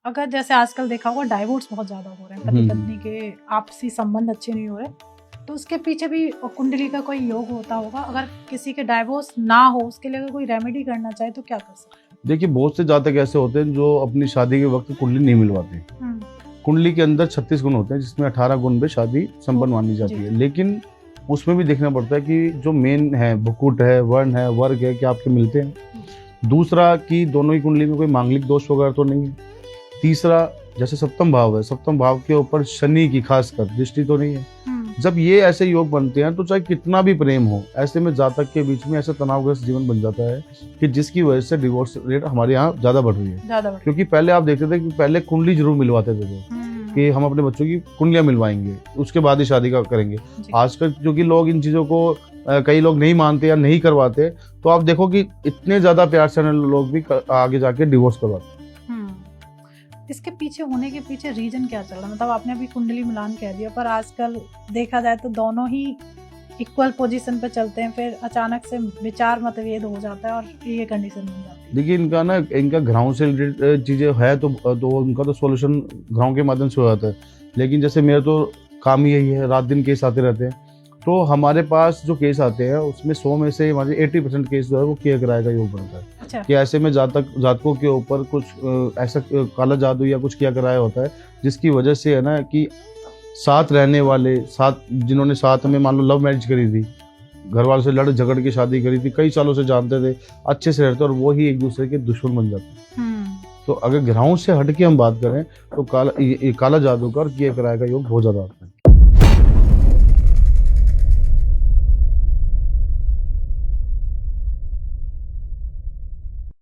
अगर जैसे आजकल देखा होगा डाइवोर्स बहुत ज्यादा हो रहे हैं, पति पत्नी के आपसी संबंध अच्छे नहीं हो रहे, तो उसके पीछे भी कुंडली का कोई योग होता होगा। अगर किसी के डाइवोर्स ना हो, उसके लिए अगर कोई रेमेडी करना चाहे तो क्या कर सकते हैं? देखिए, बहुत से जातक ऐसे होते हैं जो अपनी शादी के वक्त कुंडली नहीं मिलवाते। कुंडली के अंदर 36 गुण होते हैं, जिसमें 18 गुण पे शादी संपन्न मानी जाती है, लेकिन उसमें भी देखना पड़ता है कि जो मेन है, भुकुट है, वर्ण है, वर्ग है, क्या आपके मिलते हैं। दूसरा कि दोनों ही कुंडली में कोई मांगलिक दोष वगैरह तो नहीं है। तीसरा, जैसे सप्तम भाव है, सप्तम भाव के ऊपर शनि की खासकर दृष्टि तो नहीं है। जब ये ऐसे योग बनते हैं तो चाहे कितना भी प्रेम हो, ऐसे में जातक के बीच में ऐसा तनावग्रस्त जीवन बन जाता है कि जिसकी वजह से डिवोर्स रेट हमारे यहाँ ज्यादा बढ़ रही है। क्योंकि पहले आप देखते थे कि पहले कुंडली जरूर मिलवाते थे लोग कि हम अपने बच्चों की कुंडलियां मिलवाएंगे, उसके बाद ही शादी का करेंगे। आजकल क्योंकि लोग इन चीजों को कई लोग नहीं मानते या नहीं करवाते, तो आप देखो कि इतने ज्यादा प्यार से लोग भी आगे जाके डिवोर्स करवाते। इसके पीछे होने के पीछे रीजन क्या चल रहा है? मतलब आपने अभी कुंडली मिलान कह दिया, पर आजकल देखा जाए तो दोनों ही इक्वल पोजीशन पे चलते हैं, फिर अचानक से विचार मतभेद हो जाता है और ये कंडीशन बन जाती है। देखिए, इनका ग्रहों से रिलेटेड चीजें है तो उनका तो सॉल्यूशन ग्रहों के माध्यम से हो जाता है। लेकिन जैसे मेरा तो काम यही है, रात दिन केस आते रहते हैं, तो हमारे पास जो केस आते हैं उसमें 100 में से हमारे 80% केस जो है वो किया कराए का योग बनता है। अच्छा। कि ऐसे में जातकों के ऊपर कुछ ऐसा काला जादू या कुछ किया कराया होता है, जिसकी वजह से है ना कि साथ रहने वाले, जिन्होंने साथ में मान लो लव मैरिज करी थी, घर वालों से लड़ झगड़ के शादी करी थी, कई सालों से जानते थे, अच्छे से रहते, और वो ही एक दूसरे के दुश्मन बन जाते हैं। तो अगर ग्रहों से हट के हम बात करें तो काला जादू का और किया कराए का योग बहुत ज्यादा आता है।